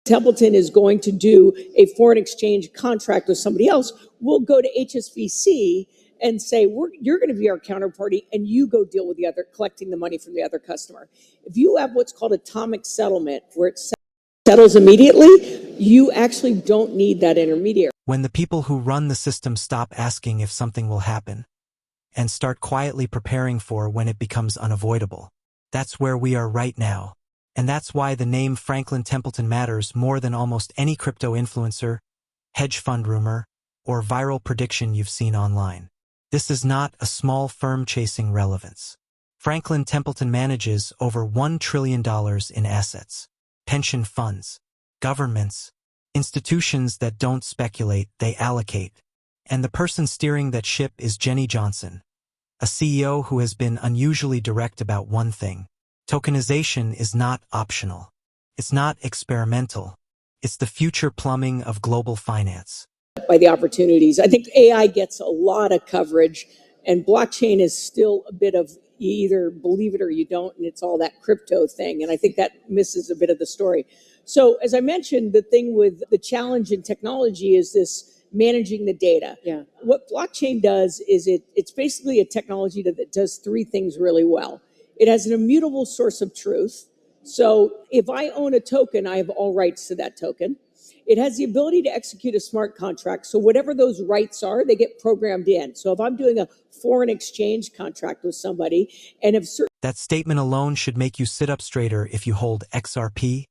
Templeton is going to do a foreign exchange contract with somebody else, we'll go to HSBC and say, you're going to be our counterparty, and you go deal with the other, collecting the money from the other customer. If you have what's called atomic settlement, where it settles immediately, you actually don't need that intermediary. When the people who run the system stop asking if something will happen and start quietly preparing for when it becomes unavoidable, that's where we are right now. And that's why the name Franklin Templeton matters more than almost any crypto influencer, hedge fund rumor, or viral prediction you've seen online. This is not a small firm chasing relevance. Franklin Templeton manages over $1 trillion in assets. Pension funds, governments, institutions that don't speculate, they allocate. And the person steering that ship is Jenny Johnson, a CEO who has been unusually direct about one thing. Tokenization is not optional. It's not experimental. It's the future plumbing of global finance. By the opportunities. I think AI gets a lot of coverage, and blockchain is still a bit of, you either believe it or you don't, and it's all that crypto thing. And I think that misses a bit of the story. So as I mentioned, the thing with the challenge in technology is this managing the data. Yeah. What blockchain does is it's basically a technology that does three things really well. It has an immutable source of truth. So if I own a token, I have all rights to that token. It has the ability to execute a smart contract. So whatever those rights are, they get programmed in. So if I'm doing a foreign exchange contract with somebody, and if that statement alone should make you sit up straighter if you hold XRP,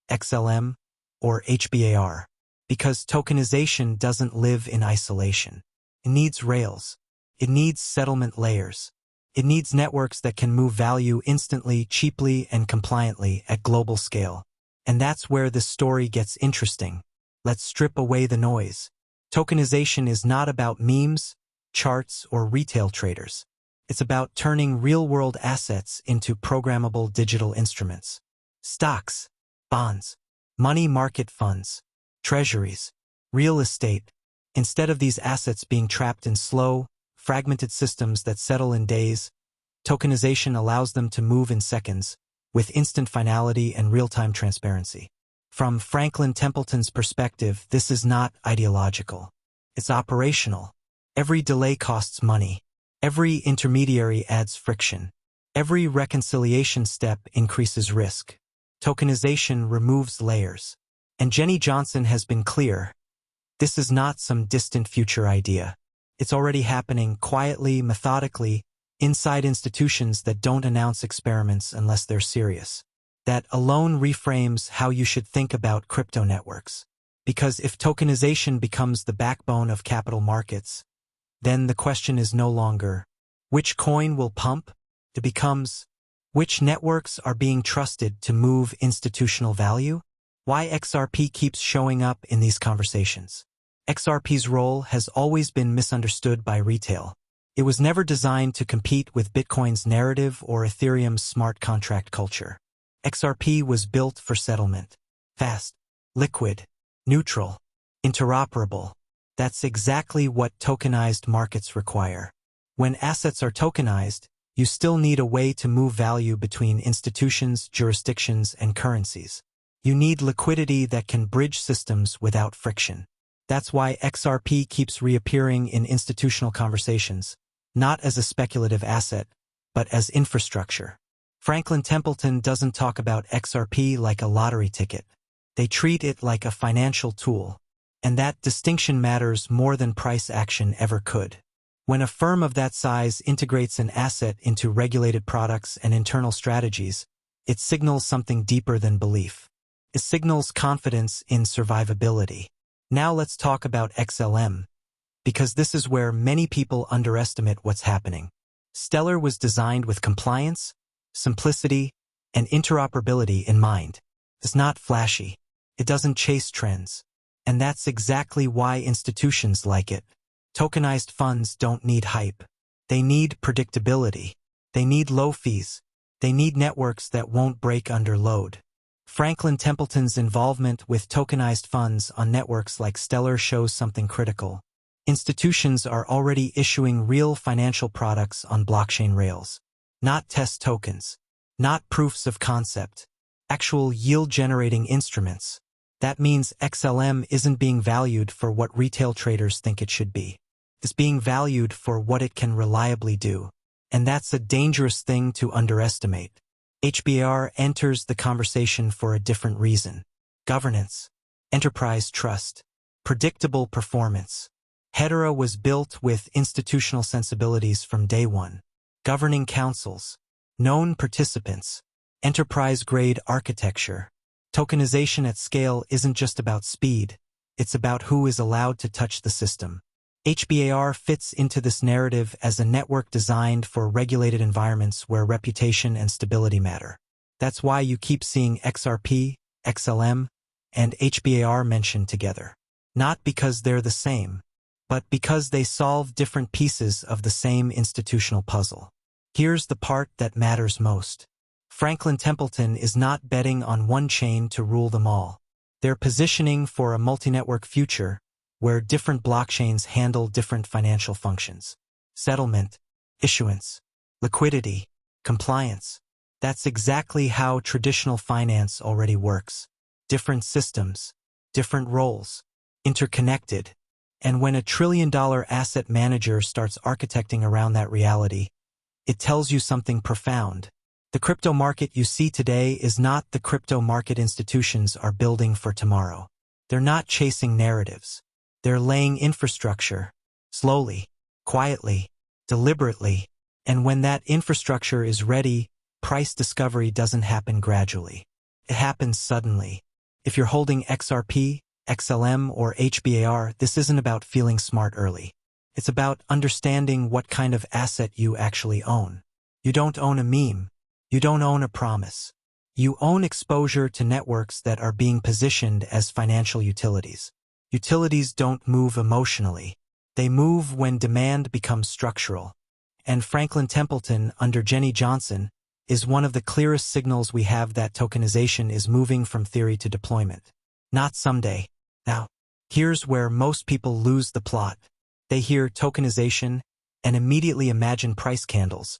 XLM, or HBAR. Because tokenization doesn't live in isolation. It needs rails. It needs settlement layers. It needs networks that can move value instantly, cheaply, and compliantly at global scale. And that's where this story gets interesting. Let's strip away the noise. Tokenization is not about memes, charts, or retail traders. It's about turning real-world assets into programmable digital instruments. Stocks, bonds, money market funds, treasuries, real estate. Instead of these assets being trapped in slow, fragmented systems that settle in days, tokenization allows them to move in seconds, with instant finality and real-time transparency. From Franklin Templeton's perspective, this is not ideological. It's operational. Every delay costs money. Every intermediary adds friction. Every reconciliation step increases risk. Tokenization removes layers. And Jenny Johnson has been clear. This is not some distant future idea. It's already happening quietly, methodically, inside institutions that don't announce experiments unless they're serious. That alone reframes how you should think about crypto networks. Because if tokenization becomes the backbone of capital markets, then the question is no longer, which coin will pump? It becomes, which networks are being trusted to move institutional value? Why XRP keeps showing up in these conversations. XRP's role has always been misunderstood by retail. It was never designed to compete with Bitcoin's narrative or Ethereum's smart contract culture. XRP was built for settlement. Fast, liquid, neutral, interoperable. That's exactly what tokenized markets require. When assets are tokenized, you still need a way to move value between institutions, jurisdictions, and currencies. You need liquidity that can bridge systems without friction. That's why XRP keeps reappearing in institutional conversations, not as a speculative asset, but as infrastructure. Franklin Templeton doesn't talk about XRP like a lottery ticket. They treat it like a financial tool. And that distinction matters more than price action ever could. When a firm of that size integrates an asset into regulated products and internal strategies, it signals something deeper than belief. It signals confidence in survivability. Now let's talk about XLM, because this is where many people underestimate what's happening. Stellar was designed with compliance, simplicity, and interoperability in mind. It's not flashy. It doesn't chase trends. And that's exactly why institutions like it. Tokenized funds don't need hype. They need predictability. They need low fees. They need networks that won't break under load. Franklin Templeton's involvement with tokenized funds on networks like Stellar shows something critical. Institutions are already issuing real financial products on blockchain rails. Not test tokens. Not proofs of concept. Actual yield-generating instruments. That means XLM isn't being valued for what retail traders think it should be. It's being valued for what it can reliably do. And that's a dangerous thing to underestimate. HBAR enters the conversation for a different reason. Governance, enterprise trust, predictable performance. Hedera was built with institutional sensibilities from day one. Governing councils, known participants, enterprise-grade architecture. Tokenization at scale isn't just about speed, it's about who is allowed to touch the system. HBAR fits into this narrative as a network designed for regulated environments where reputation and stability matter. That's why you keep seeing XRP, XLM, and HBAR mentioned together. Not because they're the same, but because they solve different pieces of the same institutional puzzle. Here's the part that matters most. Franklin Templeton is not betting on one chain to rule them all. They're positioning for a multi-network future where different blockchains handle different financial functions. Settlement, issuance, liquidity, compliance. That's exactly how traditional finance already works. Different systems, different roles, interconnected. And when a trillion-dollar asset manager starts architecting around that reality, it tells you something profound. The crypto market you see today is not the crypto market institutions are building for tomorrow. They're not chasing narratives. They're laying infrastructure, slowly, quietly, deliberately, and when that infrastructure is ready, price discovery doesn't happen gradually. It happens suddenly. If you're holding XRP, XLM, or HBAR, this isn't about feeling smart early. It's about understanding what kind of asset you actually own. You don't own a meme. You don't own a promise. You own exposure to networks that are being positioned as financial utilities. Utilities don't move emotionally. They move when demand becomes structural. And Franklin Templeton, under Jenny Johnson, is one of the clearest signals we have that tokenization is moving from theory to deployment. Not someday. Now, here's where most people lose the plot. They hear tokenization and immediately imagine price candles,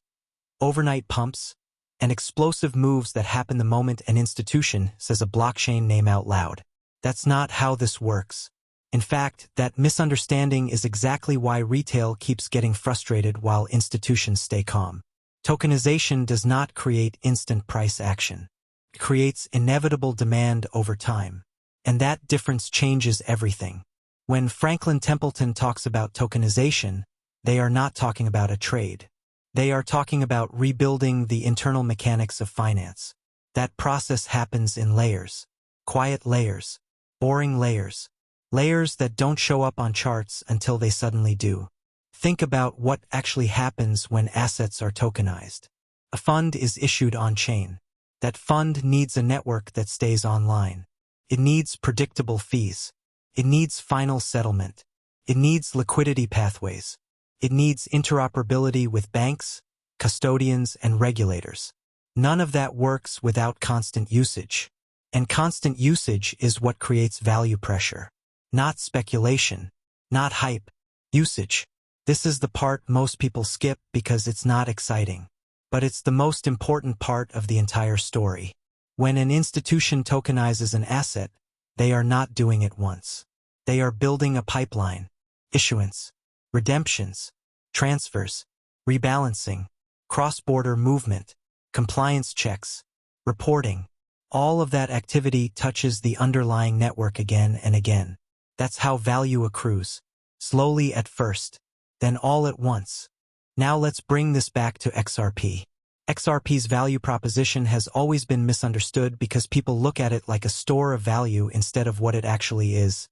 overnight pumps, and explosive moves that happen the moment an institution says a blockchain name out loud. That's not how this works. In fact, that misunderstanding is exactly why retail keeps getting frustrated while institutions stay calm. Tokenization does not create instant price action. It creates inevitable demand over time. And that difference changes everything. When Franklin Templeton talks about tokenization, they are not talking about a trade. They are talking about rebuilding the internal mechanics of finance. That process happens in layers. Quiet layers. Boring layers. Layers that don't show up on charts until they suddenly do. Think about what actually happens when assets are tokenized. A fund is issued on-chain. That fund needs a network that stays online. It needs predictable fees. It needs final settlement. It needs liquidity pathways. It needs interoperability with banks, custodians, and regulators. None of that works without constant usage. And constant usage is what creates value pressure. Not speculation. Not hype. Usage. This is the part most people skip because it's not exciting. But it's the most important part of the entire story. When an institution tokenizes an asset, they are not doing it once. They are building a pipeline. Issuance, redemptions, transfers, rebalancing, cross-border movement, compliance checks, reporting. All of that activity touches the underlying network again and again. That's how value accrues. Slowly at first, then all at once. Now let's bring this back to XRP. XRP's value proposition has always been misunderstood because people look at it like a store of value instead of what it actually is,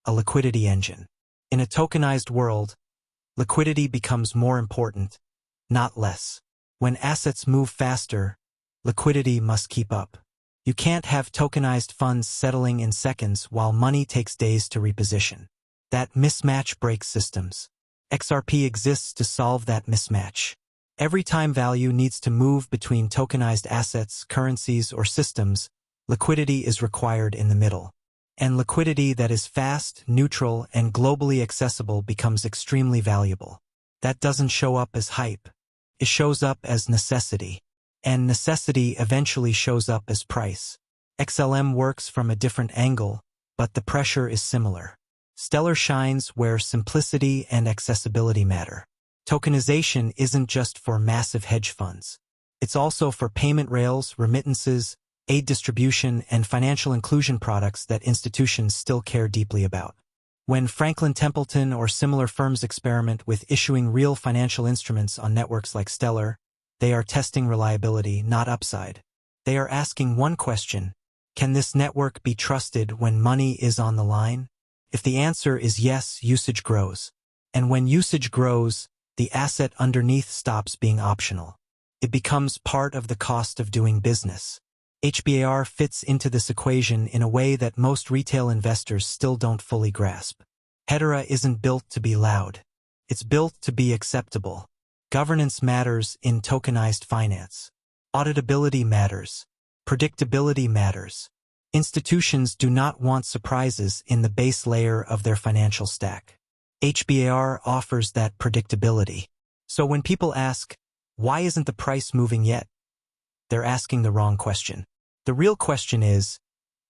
a liquidity engine. In a tokenized world, liquidity becomes more important, not less. When assets move faster, liquidity must keep up. You can't have tokenized funds settling in seconds while money takes days to reposition. That mismatch breaks systems. XRP exists to solve that mismatch. Every time value needs to move between tokenized assets, currencies, or systems, liquidity is required in the middle. And liquidity that is fast, neutral, and globally accessible becomes extremely valuable. That doesn't show up as hype. It shows up as necessity. And necessity eventually shows up as price. XLM works from a different angle, but the pressure is similar. Stellar shines where simplicity and accessibility matter. Tokenization isn't just for massive hedge funds. It's also for payment rails, remittances, aid distribution, and financial inclusion products that institutions still care deeply about. When Franklin Templeton or similar firms experiment with issuing real financial instruments on networks like Stellar, they are testing reliability, not upside. They are asking one question: can this network be trusted when money is on the line? If the answer is yes, usage grows. And when usage grows, the asset underneath stops being optional. It becomes part of the cost of doing business. HBAR fits into this equation in a way that most retail investors still don't fully grasp. Hedera isn't built to be loud. It's built to be acceptable. Governance matters in tokenized finance. Auditability matters. Predictability matters. Institutions do not want surprises in the base layer of their financial stack. HBAR offers that predictability. So when people ask, why isn't the price moving yet? They're asking the wrong question. The real question is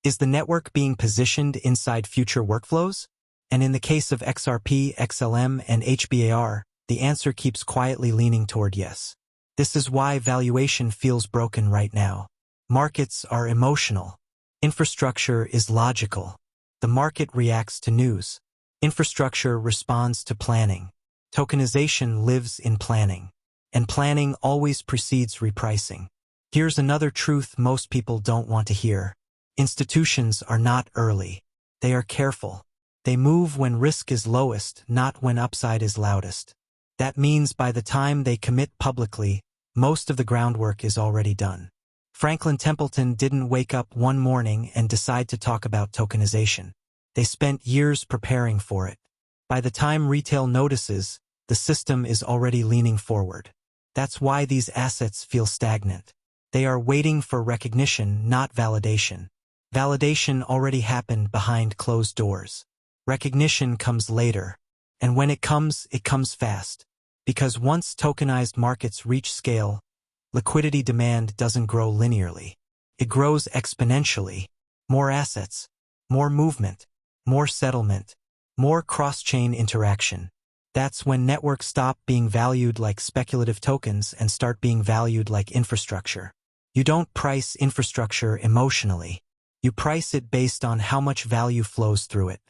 the network being positioned inside future workflows? And in the case of XRP, XLM, and HBAR, the answer keeps quietly leaning toward yes. This is why valuation feels broken right now. Markets are emotional. Infrastructure is logical. The market reacts to news. Infrastructure responds to planning. Tokenization lives in planning. And planning always precedes repricing. Here's another truth most people don't want to hear. Institutions are not early. They are careful. They move when risk is lowest, not when upside is loudest. That means by the time they commit publicly, most of the groundwork is already done. Franklin Templeton didn't wake up one morning and decide to talk about tokenization. They spent years preparing for it. By the time retail notices, the system is already leaning forward. That's why these assets feel stagnant. They are waiting for recognition, not validation. Validation already happened behind closed doors. Recognition comes later. And when it comes fast. Because once tokenized markets reach scale, liquidity demand doesn't grow linearly. It grows exponentially. More assets, more movement, more settlement, more cross-chain interaction. That's when networks stop being valued like speculative tokens and start being valued like infrastructure. You don't price infrastructure emotionally. You price it based on how much value flows through it.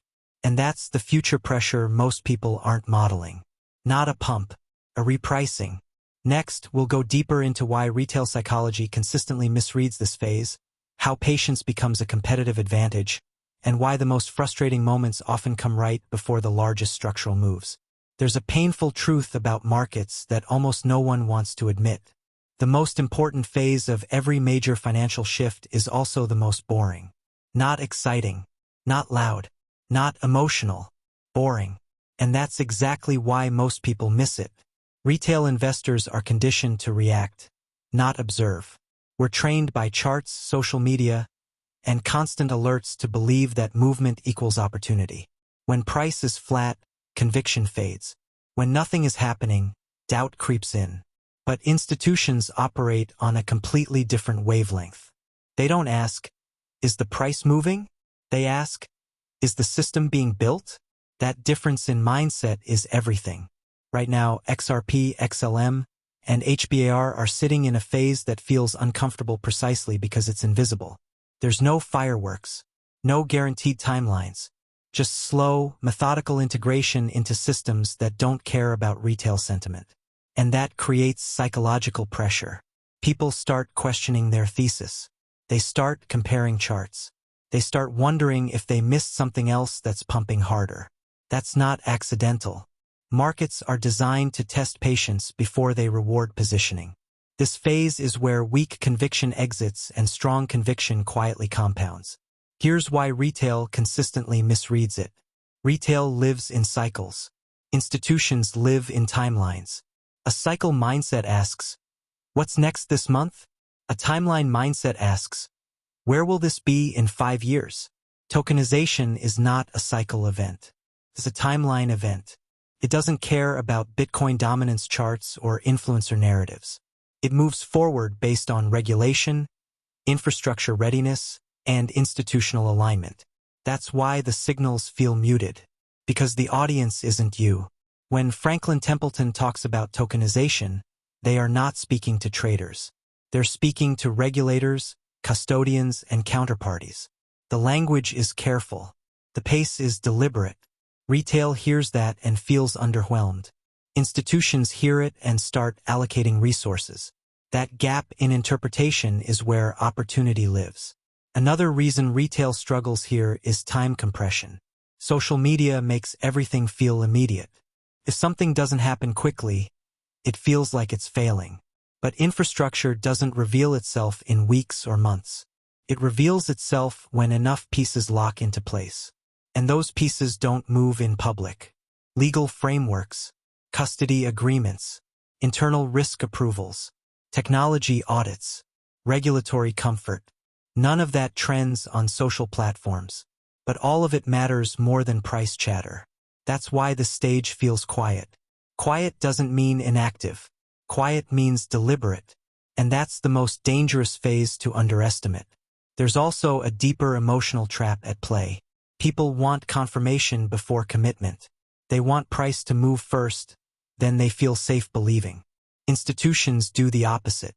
And that's the future pressure most people aren't modeling. Not a pump, a repricing. Next, we'll go deeper into why retail psychology consistently misreads this phase, how patience becomes a competitive advantage, and why the most frustrating moments often come right before the largest structural moves. There's a painful truth about markets that almost no one wants to admit. The most important phase of every major financial shift is also the most boring. Not exciting, not loud, not emotional, boring. And that's exactly why most people miss it. Retail investors are conditioned to react, not observe. We're trained by charts, social media, and constant alerts to believe that movement equals opportunity. When price is flat, conviction fades. When nothing is happening, doubt creeps in. But institutions operate on a completely different wavelength. They don't ask, is the price moving? They ask, is the system being built? That difference in mindset is everything. Right now, XRP, XLM, and HBAR are sitting in a phase that feels uncomfortable precisely because it's invisible. There's no fireworks, no guaranteed timelines, just slow, methodical integration into systems that don't care about retail sentiment. And that creates psychological pressure. People start questioning their thesis. They start comparing charts. They start wondering if they missed something else that's pumping harder. That's not accidental. Markets are designed to test patience before they reward positioning. This phase is where weak conviction exits and strong conviction quietly compounds. Here's why retail consistently misreads it. Retail lives in cycles. Institutions live in timelines. A cycle mindset asks, what's next this month? A timeline mindset asks, where will this be in 5 years? Tokenization is not a cycle event. It's a timeline event. It doesn't care about Bitcoin dominance charts or influencer narratives. It moves forward based on regulation, infrastructure readiness, and institutional alignment. That's why the signals feel muted, because the audience isn't you. When Franklin Templeton talks about tokenization, they are not speaking to traders. They're speaking to regulators, custodians, and counterparties. The language is careful. The pace is deliberate. Retail hears that and feels underwhelmed. Institutions hear it and start allocating resources. That gap in interpretation is where opportunity lives. Another reason retail struggles here is time compression. Social media makes everything feel immediate. If something doesn't happen quickly, it feels like it's failing. But infrastructure doesn't reveal itself in weeks or months. It reveals itself when enough pieces lock into place. And those pieces don't move in public. Legal frameworks, custody agreements, internal risk approvals, technology audits, regulatory comfort. None of that trends on social platforms. But all of it matters more than price chatter. That's why the stage feels quiet. Quiet doesn't mean inactive. Quiet means deliberate. And that's the most dangerous phase to underestimate. There's also a deeper emotional trap at play. People want confirmation before commitment. They want price to move first, then they feel safe believing. Institutions do the opposite.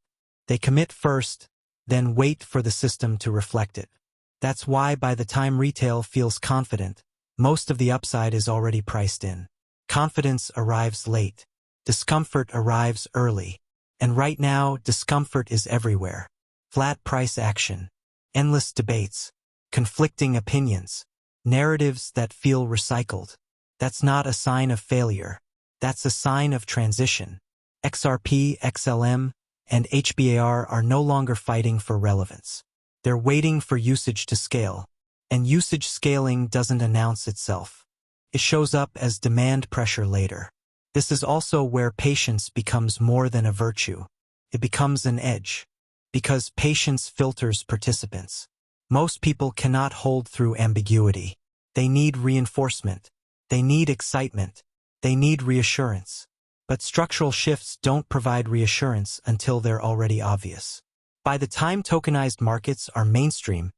They commit first, then wait for the system to reflect it. That's why by the time retail feels confident, most of the upside is already priced in. Confidence arrives late. Discomfort arrives early. And right now, discomfort is everywhere. Flat price action, endless debates, conflicting opinions, narratives that feel recycled. That's not a sign of failure. That's a sign of transition. XRP, XLM, and HBAR are no longer fighting for relevance. They're waiting for usage to scale. And usage scaling doesn't announce itself. It shows up as demand pressure later. This is also where patience becomes more than a virtue. It becomes an edge. Because patience filters participants. Most people cannot hold through ambiguity. They need reinforcement. They need excitement. They need reassurance. But structural shifts don't provide reassurance until they're already obvious. By the time tokenized markets are mainstream,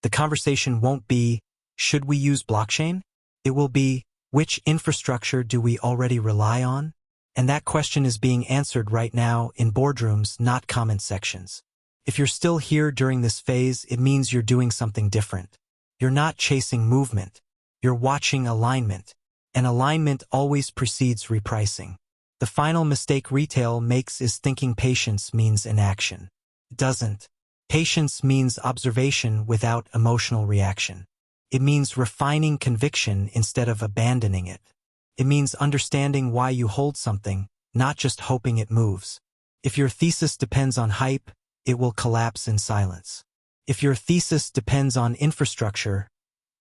the conversation won't be, should we use blockchain? It will be, which infrastructure do we already rely on? And that question is being answered right now in boardrooms, not comment sections. If you're still here during this phase, it means you're doing something different. You're not chasing movement. You're watching alignment. And alignment always precedes repricing. The final mistake retail makes is thinking patience means inaction. It doesn't. Patience means observation without emotional reaction. It means refining conviction instead of abandoning it. It means understanding why you hold something, not just hoping it moves. If your thesis depends on hype, it will collapse in silence. If your thesis depends on infrastructure,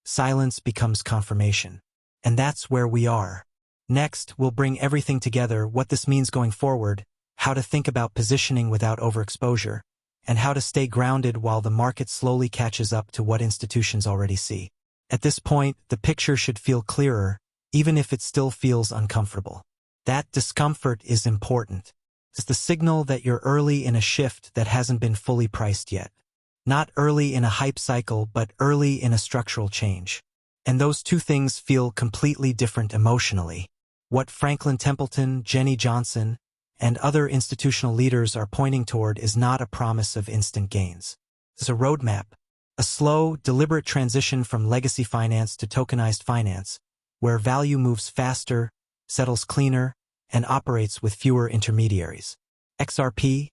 silence becomes confirmation. And that's where we are. Next, we'll bring everything together, what this means going forward, how to think about positioning without overexposure, and how to stay grounded while the market slowly catches up to what institutions already see. At this point, the picture should feel clearer, even if it still feels uncomfortable. That discomfort is important. It's the signal that you're early in a shift that hasn't been fully priced yet. Not early in a hype cycle, but early in a structural change. And those two things feel completely different emotionally. What Franklin Templeton, Jenny Johnson, and other institutional leaders are pointing toward is not a promise of instant gains. It's a roadmap, a slow, deliberate transition from legacy finance to tokenized finance, where value moves faster, settles cleaner, and operates with fewer intermediaries. XRP,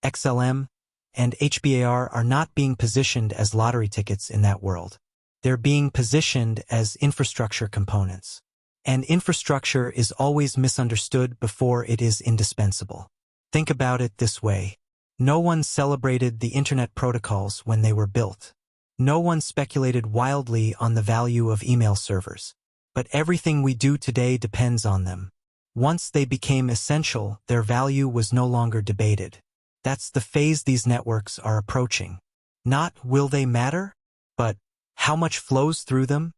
XLM, and HBAR are not being positioned as lottery tickets in that world. They're being positioned as infrastructure components. And infrastructure is always misunderstood before it is indispensable. Think about it this way. No one celebrated the internet protocols when they were built. No one speculated wildly on the value of email servers. But everything we do today depends on them. Once they became essential, their value was no longer debated. That's the phase these networks are approaching. Not will they matter, but how much flows through them?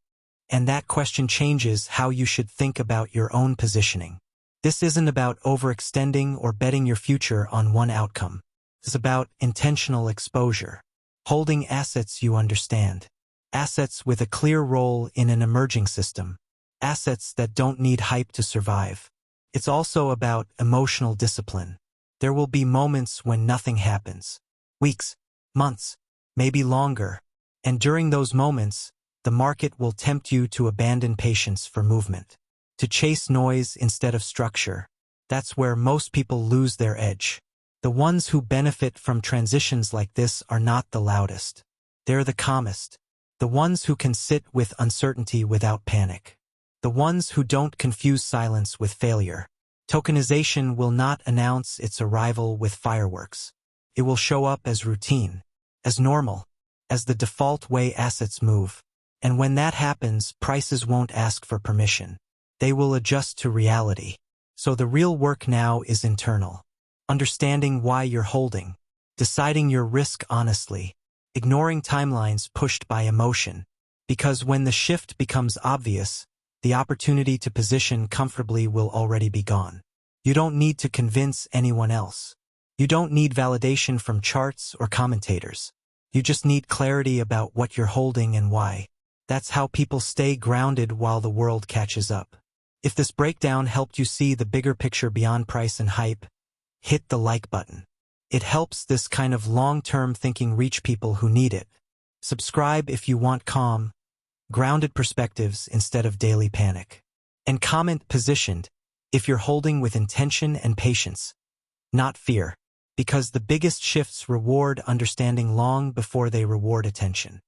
And that question changes how you should think about your own positioning. This isn't about overextending or betting your future on one outcome. It's about intentional exposure. Holding assets you understand. Assets with a clear role in an emerging system. Assets that don't need hype to survive. It's also about emotional discipline. There will be moments when nothing happens. Weeks, months, maybe longer. And during those moments, the market will tempt you to abandon patience for movement. To chase noise instead of structure. That's where most people lose their edge. The ones who benefit from transitions like this are not the loudest. They're the calmest. The ones who can sit with uncertainty without panic. The ones who don't confuse silence with failure. Tokenization will not announce its arrival with fireworks. It will show up as routine, as normal, as the default way assets move. And when that happens, prices won't ask for permission. They will adjust to reality. So the real work now is internal. Understanding why you're holding. Deciding your risk honestly. Ignoring timelines pushed by emotion. Because when the shift becomes obvious, the opportunity to position comfortably will already be gone. You don't need to convince anyone else. You don't need validation from charts or commentators. You just need clarity about what you're holding and why. That's how people stay grounded while the world catches up. If this breakdown helped you see the bigger picture beyond price and hype, hit the like button. It helps this kind of long-term thinking reach people who need it. Subscribe if you want calm, grounded perspectives instead of daily panic. And comment positioned if you're holding with intention and patience, not fear, because the biggest shifts reward understanding long before they reward attention.